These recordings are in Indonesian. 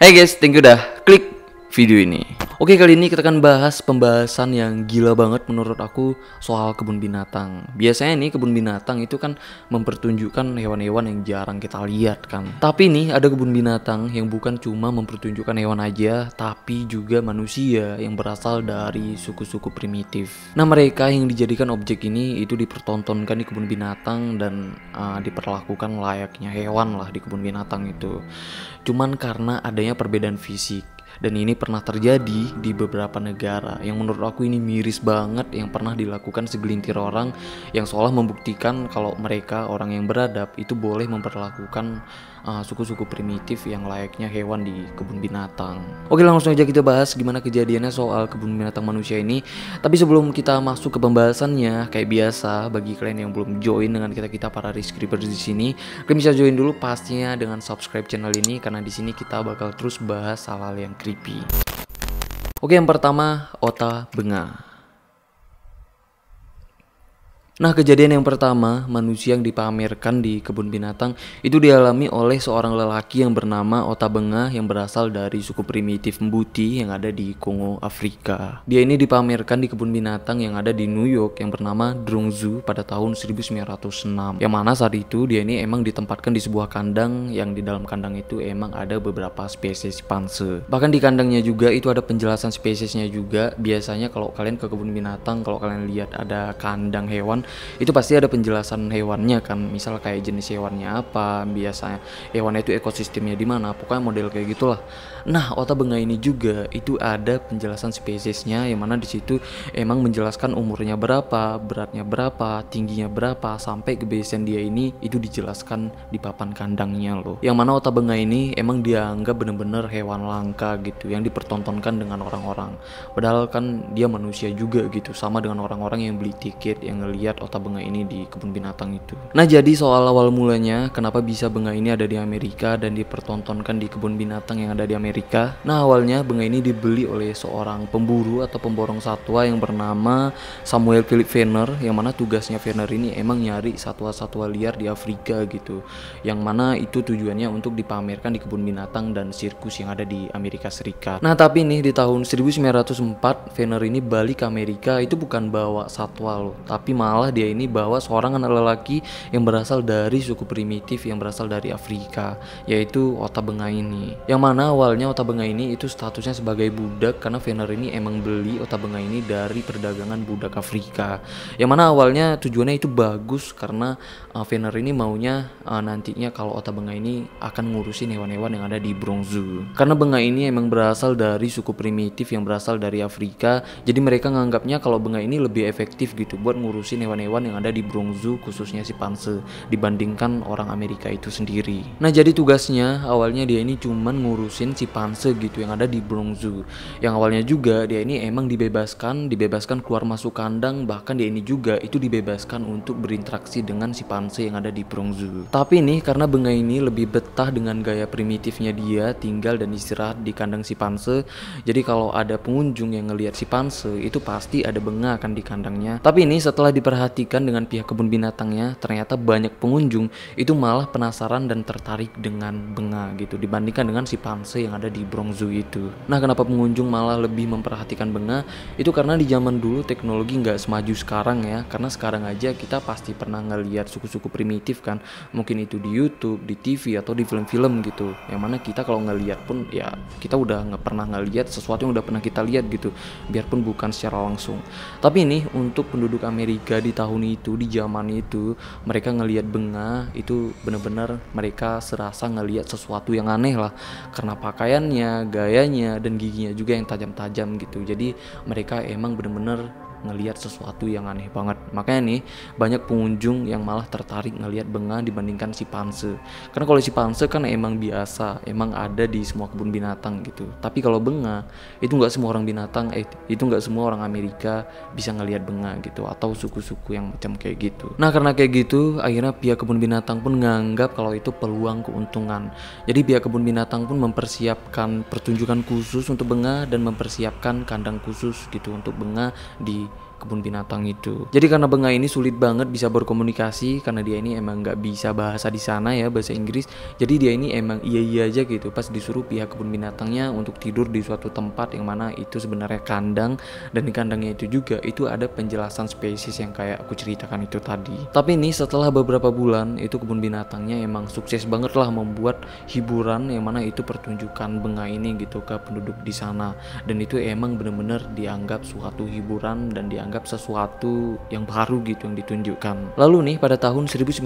Hey guys, thank you udah klik video ini. Oke, kali ini kita akan bahas pembahasan yang gila banget menurut aku soal kebun binatang. Biasanya nih kebun binatang itu kan mempertunjukkan hewan-hewan yang jarang kita lihat kan. Tapi nih ada kebun binatang yang bukan cuma mempertunjukkan hewan aja, tapi juga manusia yang berasal dari suku-suku primitif. Nah, mereka yang dijadikan objek ini itu dipertontonkan di kebun binatang dan diperlakukan layaknya hewan lah di kebun binatang itu. Cuman karena adanya perbedaan fisik. Dan ini pernah terjadi di beberapa negara yang menurut aku ini miris banget, yang pernah dilakukan segelintir orang yang seolah membuktikan kalau mereka orang yang beradab itu boleh memperlakukan suku-suku primitif yang layaknya hewan di kebun binatang. Oke, langsung aja kita bahas gimana kejadiannya soal kebun binatang manusia ini. Tapi sebelum kita masuk ke pembahasannya, kayak biasa bagi kalian yang belum join dengan kita para rescribers di sini, kalian bisa join dulu pastinya dengan subscribe channel ini, karena di sini kita bakal terus bahas hal-hal yang creepy. Oke, yang pertama, ota benga. Nah, kejadian yang pertama, manusia yang dipamerkan di kebun binatang itu dialami oleh seorang lelaki yang bernama Ota Benga yang berasal dari suku primitif Mbuti yang ada di Kongo, Afrika. Dia ini dipamerkan di kebun binatang yang ada di New York yang bernama Drong Zoo pada tahun 1906. Yang mana saat itu dia ini emang ditempatkan di sebuah kandang yang di dalam kandang itu emang ada beberapa spesies simpanse. Bahkan di kandangnya juga itu ada penjelasan spesiesnya juga. Biasanya kalau kalian ke kebun binatang, kalau kalian lihat ada kandang hewan, itu pasti ada penjelasan hewannya kan, misal kayak jenis hewannya apa, biasanya hewannya itu ekosistemnya di mana, pokoknya model kayak gitulah. Nah, Ota Benga ini juga itu ada penjelasan spesiesnya yang mana di situ emang menjelaskan umurnya berapa, beratnya berapa, tingginya berapa, sampai kebiasaan dia ini itu dijelaskan di papan kandangnya loh. Yang mana Ota Benga ini emang dianggap bener-bener hewan langka gitu yang dipertontonkan dengan orang-orang. Padahal kan dia manusia juga gitu, sama dengan orang-orang yang beli tiket yang ngeliat Ota Benga ini di kebun binatang itu. Nah, jadi soal awal mulanya kenapa bisa Benga ini ada di Amerika dan dipertontonkan di kebun binatang yang ada di Amerika. Nah, awalnya Benga ini dibeli oleh seorang pemburu atau pemborong satwa yang bernama Samuel Philip Venner, yang mana tugasnya Venner ini emang nyari satwa-satwa liar di Afrika gitu, yang mana itu tujuannya untuk dipamerkan di kebun binatang dan sirkus yang ada di Amerika Serikat. Nah, tapi nih di tahun 1904 Venner ini balik ke Amerika itu bukan bawa satwa loh, tapi malah dia ini bawa seorang anak lelaki yang berasal dari suku primitif yang berasal dari Afrika, yaitu Ota Benga ini. Yang mana awalnya Ota Benga ini itu statusnya sebagai budak, karena Venner ini emang beli Ota Benga ini dari perdagangan budak Afrika. Yang mana awalnya tujuannya itu bagus, karena Venner ini maunya nantinya kalau Ota Benga ini akan ngurusin hewan-hewan yang ada di Drong Zoo. Karena Benga ini emang berasal dari suku primitif yang berasal dari Afrika, jadi mereka nganggapnya kalau Benga ini lebih efektif gitu buat ngurusin hewan-hewan yang ada di Drong Zoo, khususnya simpanse, dibandingkan orang Amerika itu sendiri. Nah, jadi tugasnya awalnya dia ini cuman ngurusin simpanse gitu yang ada di Drong Zoo. Yang awalnya juga dia ini emang dibebaskan keluar masuk kandang, bahkan dia ini juga itu dibebaskan untuk berinteraksi dengan simpanse yang ada di Drong Zoo. Tapi nih karena Benga ini lebih betah dengan gaya primitifnya dia tinggal dan istirahat di kandang simpanse, jadi kalau ada pengunjung yang ngelihat simpanse itu pasti ada Benga kan di kandangnya. Tapi ini setelah diperhatikan dengan pihak kebun binatangnya, ternyata banyak pengunjung itu malah penasaran dan tertarik dengan Benga gitu dibandingkan dengan simpanse yang ada di Drong Zoo itu. Nah, kenapa pengunjung malah lebih memperhatikan Benga? Itu karena di zaman dulu teknologi nggak semaju sekarang ya. Karena sekarang aja kita pasti pernah ngelihat suku-suku primitif kan, mungkin itu di YouTube, di TV atau di film-film gitu. Yang mana kita kalau ngelihat pun ya kita udah nggak pernah ngelihat sesuatu yang udah pernah kita lihat gitu, biarpun bukan secara langsung. Tapi ini untuk penduduk Amerika di tahun itu, di zaman itu, mereka ngelihat Benga itu bener-bener mereka serasa ngelihat sesuatu yang aneh lah, karena pakaiannya, gayanya, dan giginya juga yang tajam-tajam gitu. Jadi mereka emang bener-bener ngelihat sesuatu yang aneh banget. Makanya nih banyak pengunjung yang malah tertarik ngelihat Benga dibandingkan simpanse. Karena kalau simpanse kan emang biasa, emang ada di semua kebun binatang gitu. Tapi kalau Benga itu nggak semua orang binatang, itu nggak semua orang Amerika bisa ngelihat Benga gitu, atau suku-suku yang macam kayak gitu. Nah, karena kayak gitu akhirnya pihak kebun binatang pun nganggap kalau itu peluang keuntungan. Jadi pihak kebun binatang pun mempersiapkan pertunjukan khusus untuk Benga dan mempersiapkan kandang khusus gitu untuk Benga di kebun binatang itu. Jadi karena Benga ini sulit banget bisa berkomunikasi karena dia ini emang nggak bisa bahasa di sana ya, bahasa Inggris. Jadi dia ini emang iya aja gitu pas disuruh pihak kebun binatangnya untuk tidur di suatu tempat yang mana itu sebenarnya kandang, dan di kandangnya itu juga itu ada penjelasan spesies yang kayak aku ceritakan itu tadi. Tapi nih setelah beberapa bulan itu kebun binatangnya emang sukses banget lah membuat hiburan yang mana itu pertunjukan Benga ini gitu ke penduduk di sana, dan itu emang bener-bener dianggap suatu hiburan dan dianggap sesuatu yang baru gitu yang ditunjukkan. Lalu nih pada tahun 1906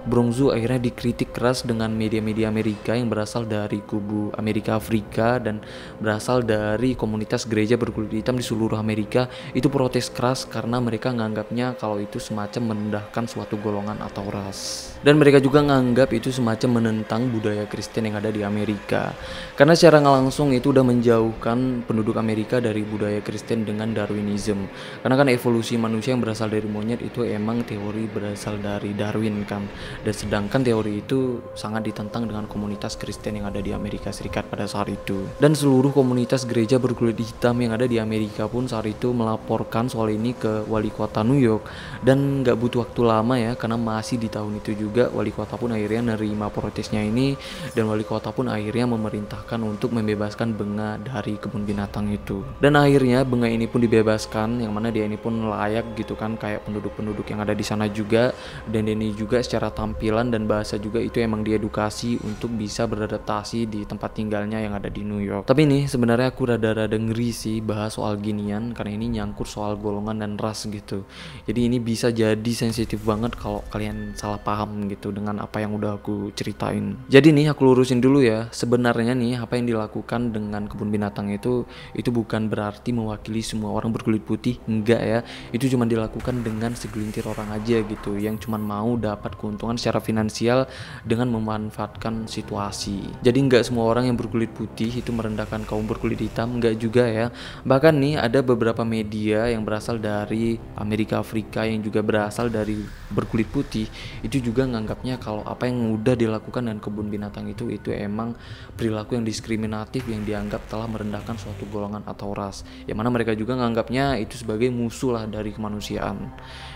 Brongzhu akhirnya dikritik keras dengan media-media Amerika yang berasal dari kubu Amerika Afrika dan berasal dari komunitas gereja berkulit hitam di seluruh Amerika. Itu protes keras karena mereka nganggapnya kalau itu semacam merendahkan suatu golongan atau ras, dan mereka juga nganggap itu semacam menentang budaya Kristen yang ada di Amerika, karena secara nggak langsung itu udah menjauhkan penduduk Amerika dari budaya Kristen dengan Darwinism. Karena kan evolusi manusia yang berasal dari monyet itu emang teori berasal dari Darwin kan, dan sedangkan teori itu sangat ditentang dengan komunitas Kristen yang ada di Amerika Serikat pada saat itu. Dan seluruh komunitas gereja berkulit hitam yang ada di Amerika pun saat itu melaporkan soal ini ke wali kota New York, dan nggak butuh waktu lama ya, karena masih di tahun itu juga wali kota pun akhirnya nerima protesnya ini, dan wali kota pun akhirnya memerintahkan untuk membebaskan Benga dari kebun binatang itu. Dan akhirnya Benga ini pun dibebaskan, yang mana dia ini pun layak gitu kan kayak penduduk-penduduk yang ada di sana juga, dan dia ini juga secara tampilan dan bahasa juga itu emang diedukasi untuk bisa beradaptasi di tempat tinggalnya yang ada di New York. Tapi nih sebenarnya aku rada-rada ngeri sih bahas soal ginian, karena ini nyangkut soal golongan dan ras gitu. Jadi ini bisa jadi sensitif banget kalau kalian salah paham gitu dengan apa yang udah aku ceritain. Jadi nih aku lurusin dulu ya, sebenarnya nih apa yang dilakukan dengan kebun binatang itu bukan berarti mewakili semua orang berkulit putih, enggak ya. Itu cuma dilakukan dengan segelintir orang aja gitu yang cuma mau dapat keuntungan secara finansial dengan memanfaatkan situasi. Jadi enggak semua orang yang berkulit putih itu merendahkan kaum berkulit hitam, enggak juga ya. Bahkan nih ada beberapa media yang berasal dari Amerika Afrika yang juga berasal dari berkulit putih itu juga nganggapnya kalau apa yang udah dilakukan dengan kebun binatang itu emang perilaku yang diskriminatif yang dianggap telah merendahkan suatu golongan atau ras, yang mana mereka juga nganggapnya itu sebagai musuh lah dari kemanusiaan.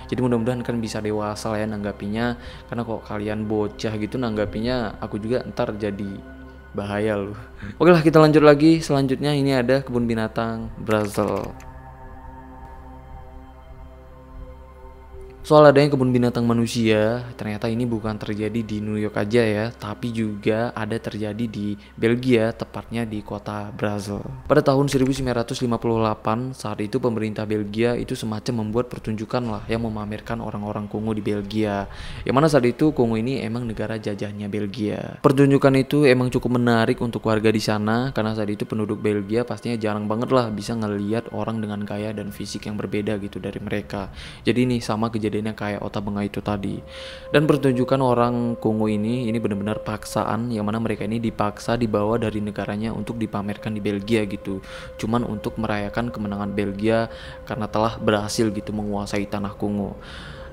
Jadi mudah-mudahan kan bisa dewasa lah ya nanggapinya, karena kok kalian bocah gitu nanggapinya aku juga ntar jadi bahaya loh. Oke lah, kita lanjut lagi. Selanjutnya ini ada kebun binatang Brazil. Soal adanya kebun binatang manusia, ternyata ini bukan terjadi di New York aja ya, tapi juga ada terjadi di Belgia, tepatnya di kota Brazil. Pada tahun 1958, saat itu pemerintah Belgia itu semacam membuat pertunjukan lah yang memamerkan orang-orang Kongo di Belgia. Yang mana saat itu Kongo ini emang negara jajahnya Belgia. Pertunjukan itu emang cukup menarik untuk warga di sana, karena saat itu penduduk Belgia pastinya jarang banget lah bisa ngelihat orang dengan gaya dan fisik yang berbeda gitu dari mereka. Jadi ini sama kejadiannya kayak Ota Benga itu tadi. Dan pertunjukan orang Kongo ini benar-benar paksaan, yang mana mereka ini dipaksa dibawa dari negaranya untuk dipamerkan di Belgia gitu. Cuman untuk merayakan kemenangan Belgia karena telah berhasil gitu menguasai tanah Kongo.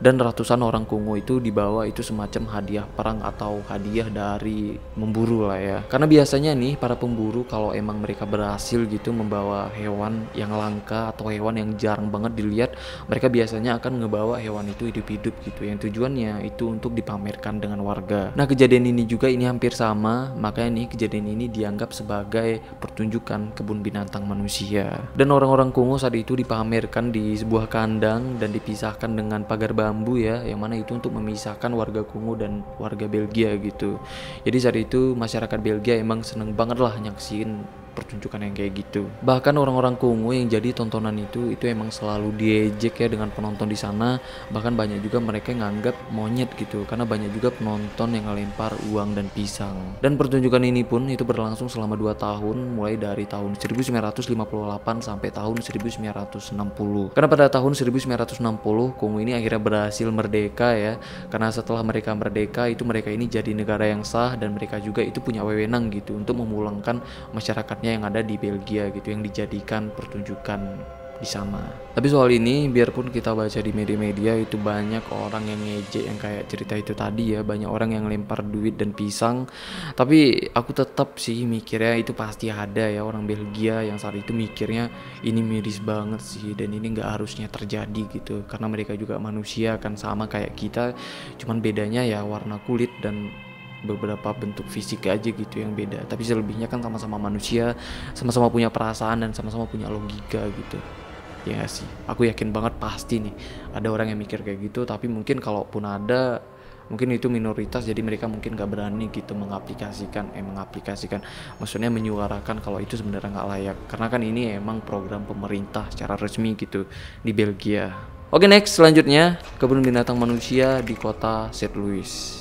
Dan ratusan orang Kongo itu dibawa itu semacam hadiah perang atau hadiah dari memburu lah ya. Karena biasanya nih para pemburu kalau emang mereka berhasil gitu membawa hewan yang langka atau hewan yang jarang banget dilihat, mereka biasanya akan ngebawa hewan itu hidup-hidup gitu, yang tujuannya itu untuk dipamerkan dengan warga. Nah kejadian ini juga ini hampir sama, makanya nih kejadian ini dianggap sebagai pertunjukan kebun binatang manusia. Dan orang-orang Kongo saat itu dipamerkan di sebuah kandang dan dipisahkan dengan pagar bambu ya, yang mana itu untuk memisahkan warga Kongo dan warga Belgia gitu. Jadi saat itu masyarakat Belgia emang seneng banget lah nyaksiin pertunjukan yang kayak gitu. Bahkan orang-orang Kongo yang jadi tontonan itu emang selalu diejek ya dengan penonton di sana. Bahkan banyak juga mereka yang nganggap monyet gitu, karena banyak juga penonton yang ngelempar uang dan pisang. Dan pertunjukan ini pun itu berlangsung selama 2 tahun, mulai dari tahun 1958 sampai tahun 1960. Karena pada tahun 1960 Kongo ini akhirnya berhasil merdeka ya. Karena setelah mereka merdeka itu mereka ini jadi negara yang sah, dan mereka juga itu punya wewenang gitu untuk memulangkan masyarakatnya yang ada di Belgia gitu, yang dijadikan pertunjukan di sana. Tapi soal ini biarpun kita baca di media-media itu banyak orang yang ngejek yang kayak cerita itu tadi ya, banyak orang yang lempar duit dan pisang, tapi aku tetap sih mikirnya itu pasti ada ya orang Belgia yang saat itu mikirnya ini miris banget sih dan ini nggak harusnya terjadi gitu, karena mereka juga manusia kan sama kayak kita, cuman bedanya ya warna kulit dan beberapa bentuk fisik aja gitu yang beda, tapi selebihnya kan sama-sama manusia, sama-sama punya perasaan dan sama-sama punya logika gitu. Ya sih, aku yakin banget pasti nih ada orang yang mikir kayak gitu, tapi mungkin kalaupun ada, mungkin itu minoritas, jadi mereka mungkin gak berani gitu mengaplikasikan, maksudnya menyuarakan kalau itu sebenarnya nggak layak, karena kan ini emang program pemerintah secara resmi gitu di Belgia. Oke, next, selanjutnya kebun binatang manusia di kota St. Louis.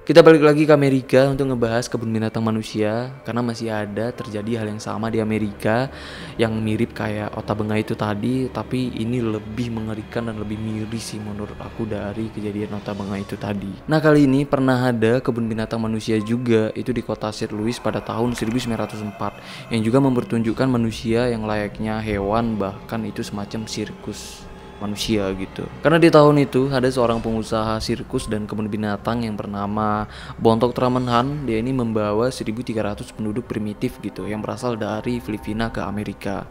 Kita balik lagi ke Amerika untuk ngebahas kebun binatang manusia, karena masih ada terjadi hal yang sama di Amerika yang mirip kayak Otabenga itu tadi, tapi ini lebih mengerikan dan lebih miris sih menurut aku dari kejadian Otabenga itu tadi. Nah, kali ini pernah ada kebun binatang manusia juga, itu di kota St. Louis pada tahun 1904 yang juga mempertunjukkan manusia yang layaknya hewan, bahkan itu semacam sirkus manusia gitu. Karena di tahun itu ada seorang pengusaha sirkus dan kebun binatang yang bernama Bontok Tramenhan. Dia ini membawa 1.300 penduduk primitif gitu yang berasal dari Filipina ke Amerika.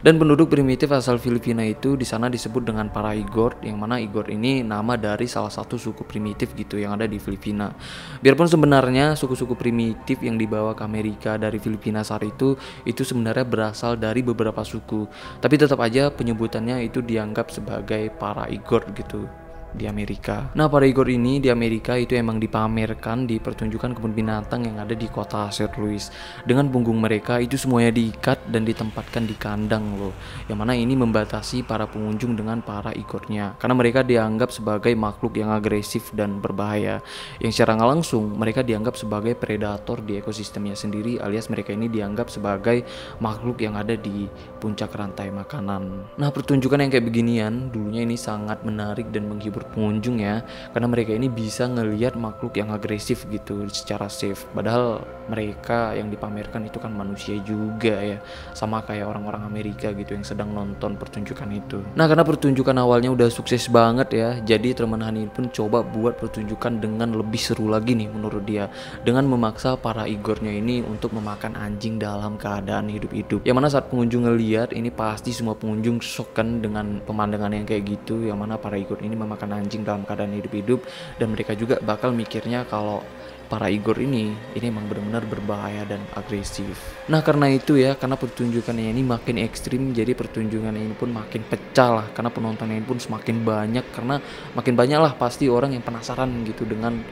Dan penduduk primitif asal Filipina itu di sana disebut dengan para Igor, yang mana Igor ini nama dari salah satu suku primitif gitu yang ada di Filipina. Biarpun sebenarnya suku-suku primitif yang dibawa ke Amerika dari Filipina saat itu sebenarnya berasal dari beberapa suku, tapi tetap aja penyebutannya itu dianggap sebagai para Igor gitu di Amerika. Nah, para Igor ini di Amerika itu emang dipamerkan di pertunjukan kebun binatang yang ada di kota St. Louis. Dengan punggung mereka itu semuanya diikat dan ditempatkan di kandang loh. Yang mana ini membatasi para pengunjung dengan para Igornya. Karena mereka dianggap sebagai makhluk yang agresif dan berbahaya. Yang secara nggak langsung mereka dianggap sebagai predator di ekosistemnya sendiri, alias mereka ini dianggap sebagai makhluk yang ada di puncak rantai makanan. Nah, pertunjukan yang kayak beginian dulunya ini sangat menarik dan menghibur pengunjung ya, karena mereka ini bisa ngelihat makhluk yang agresif gitu secara safe, padahal mereka yang dipamerkan itu kan manusia juga ya, sama kayak orang-orang Amerika gitu yang sedang nonton pertunjukan itu. Nah, karena pertunjukan awalnya udah sukses banget ya, jadi teman Hani pun coba buat pertunjukan dengan lebih seru lagi nih menurut dia, dengan memaksa para Igornya ini untuk memakan anjing dalam keadaan hidup-hidup. Yang mana saat pengunjung ngeliat ini pasti semua pengunjung shock kan dengan pemandangan yang kayak gitu, yang mana para Igor ini memakan anjing dalam keadaan hidup-hidup, dan mereka juga bakal mikirnya kalau para Igor ini emang benar-benar berbahaya dan agresif. Nah, karena itu ya, karena pertunjukannya ini makin ekstrim, jadi pertunjukan ini pun makin pecah lah, karena penontonnya pun semakin banyak, karena makin banyak lah pasti orang yang penasaran gitu dengan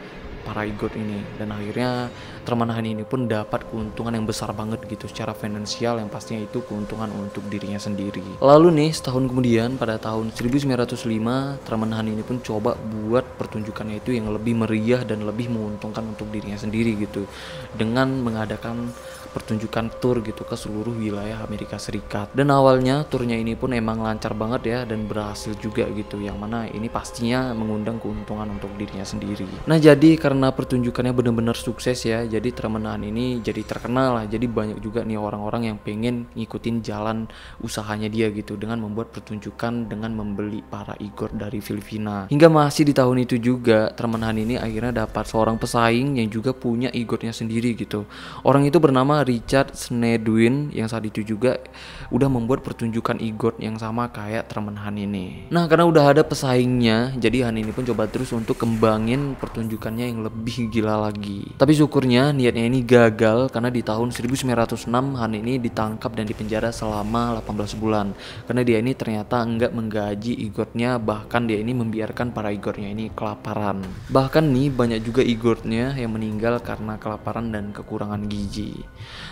para Igor ini, dan akhirnya Tramenhan ini pun dapat keuntungan yang besar banget gitu secara finansial, yang pastinya itu keuntungan untuk dirinya sendiri. Lalu nih, setahun kemudian pada tahun 1905 Tramenhan ini pun coba buat pertunjukannya itu yang lebih meriah dan lebih menguntungkan untuk dirinya sendiri gitu, dengan mengadakan pertunjukan tour gitu ke seluruh wilayah Amerika Serikat. Dan awalnya turnya ini pun emang lancar banget ya, dan berhasil juga gitu, yang mana ini pastinya mengundang keuntungan untuk dirinya sendiri. Nah, jadi karena pertunjukannya benar-benar sukses ya, jadi Tramenhan ini jadi terkenal lah, jadi banyak juga nih orang-orang yang pengen ngikutin jalan usahanya dia gitu, dengan membuat pertunjukan dengan membeli para Igor dari Filipina. Hingga masih di tahun itu juga Tramenhan ini akhirnya dapat seorang pesaing yang juga punya Igornya sendiri gitu. Orang itu bernama Richard Snedwin, yang saat itu juga udah membuat pertunjukan Igor yang sama kayak Tramenhan ini. Nah, karena udah ada pesaingnya, jadi Han ini pun coba terus untuk kembangin pertunjukannya yang lebih gila lagi. Tapi syukurnya niatnya ini gagal, karena di tahun 1906 Han ini ditangkap dan dipenjara selama 18 bulan. Karena dia ini ternyata enggak menggaji Igornya, bahkan dia ini membiarkan para Igornya ini kelaparan. Bahkan nih banyak juga Igornya yang meninggal karena kelaparan dan kekurangan gizi.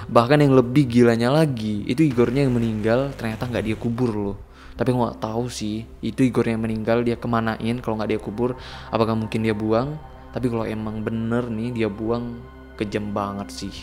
Bahkan yang lebih gilanya lagi, itu Igornya yang meninggal ternyata nggak dia kubur loh. Tapi gue nggak tahu sih itu Igor yang meninggal dia kemanain kalau nggak dia kubur. Apakah mungkin dia buang? Tapi kalau emang bener nih dia buang, kejam banget sih.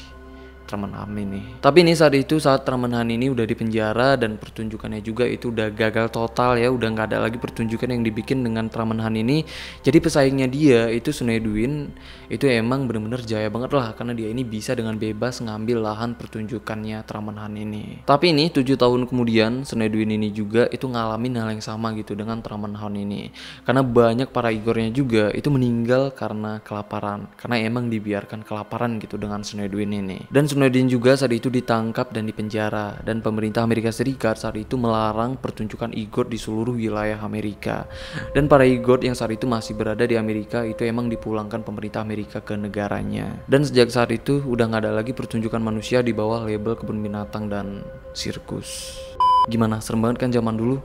Tremenhan ini. Tapi ini saat Tremenhan ini udah dipenjara dan pertunjukannya juga itu udah gagal total ya, udah nggak ada lagi pertunjukan yang dibikin dengan Tremenhan ini. Jadi pesaingnya dia itu Snydwin itu emang bener-bener jaya banget lah, karena dia ini bisa dengan bebas ngambil lahan pertunjukannya Tremenhan ini. Tapi ini 7 tahun kemudian Snydwin ini juga itu ngalamin hal yang sama gitu dengan Tremenhan ini, karena banyak para igornya juga itu meninggal karena kelaparan, karena emang dibiarkan kelaparan gitu dengan Snydwin ini. Dan Snydwin juga saat itu ditangkap dan dipenjara, dan pemerintah Amerika Serikat saat itu melarang pertunjukan Igor di seluruh wilayah Amerika. Dan para Igor yang saat itu masih berada di Amerika itu emang dipulangkan pemerintah Amerika ke negaranya. Dan sejak saat itu udah gak ada lagi pertunjukan manusia di bawah label kebun binatang dan sirkus. Gimana, serem banget kan zaman dulu?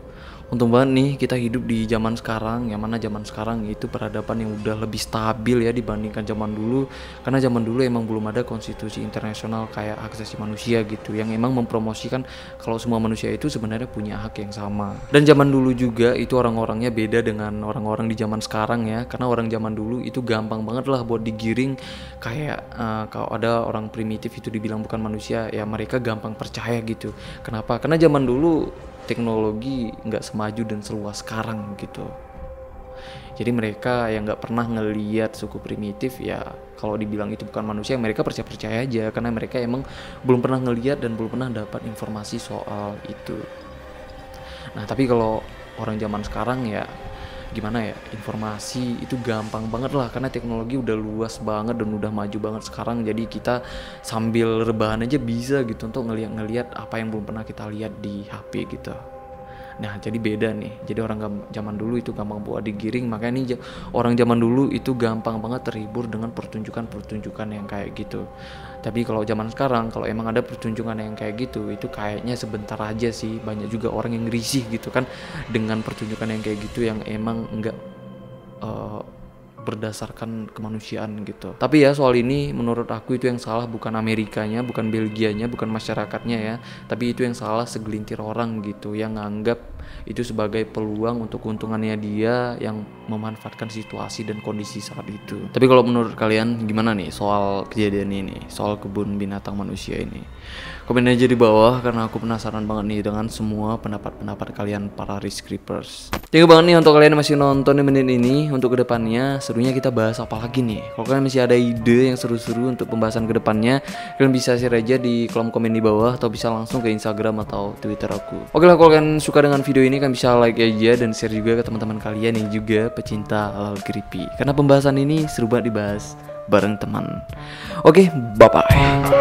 Untung banget nih kita hidup di zaman sekarang, yang mana zaman sekarang itu peradaban yang udah lebih stabil ya dibandingkan zaman dulu. Karena zaman dulu emang belum ada konstitusi internasional kayak hak asasi manusia gitu, yang emang mempromosikan kalau semua manusia itu sebenarnya punya hak yang sama. Dan zaman dulu juga itu orang-orangnya beda dengan orang-orang di zaman sekarang ya, karena orang zaman dulu itu gampang banget lah buat digiring. Kayak kalau ada orang primitif itu dibilang bukan manusia, ya mereka gampang percaya gitu. Kenapa? Karena zaman dulu teknologi nggak semaju dan seluas sekarang gitu. Jadi mereka yang nggak pernah ngeliat suku primitif, ya kalau dibilang itu bukan manusia, mereka percaya aja karena mereka emang belum pernah ngeliat dan belum pernah dapat informasi soal itu. Nah tapi kalau orang zaman sekarang ya gimana ya, informasi itu gampang banget lah karena teknologi udah luas banget dan udah maju banget sekarang. Jadi kita sambil rebahan aja bisa gitu untuk ngeliat apa yang belum pernah kita lihat di HP gitu. Nah jadi beda nih, jadi orang zaman dulu itu gampang buat digiring, makanya nih orang zaman dulu itu gampang banget terhibur dengan pertunjukan yang kayak gitu. Tapi kalau zaman sekarang, kalau emang ada pertunjukan yang kayak gitu, itu kayaknya sebentar aja sih. Banyak juga orang yang risih gitu kan dengan pertunjukan yang kayak gitu yang emang enggak berdasarkan kemanusiaan gitu. Tapi ya soal ini menurut aku itu yang salah bukan Amerikanya, bukan Belgianya, bukan masyarakatnya ya, tapi itu yang salah segelintir orang gitu yang nganggap itu sebagai peluang untuk keuntungannya dia, yang memanfaatkan situasi dan kondisi saat itu. Tapi kalau menurut kalian gimana nih soal kejadian ini, soal kebun binatang manusia ini? Komen aja di bawah karena aku penasaran banget nih dengan semua pendapat-pendapat kalian para risk creepers. Thank you banget nih untuk kalian yang masih nonton di menit ini. Untuk kedepannya serunya kita bahas apa lagi nih? Kalau kalian masih ada ide yang seru-seru untuk pembahasan kedepannya, kalian bisa share aja di kolom komen di bawah atau bisa langsung ke Instagram atau Twitter aku. Oke lah, kalau kalian suka dengan video ini kan bisa like aja dan share juga ke teman-teman kalian yang juga pecinta hal creepy. Karena pembahasan ini seru banget dibahas bareng teman. Oke, bye bye.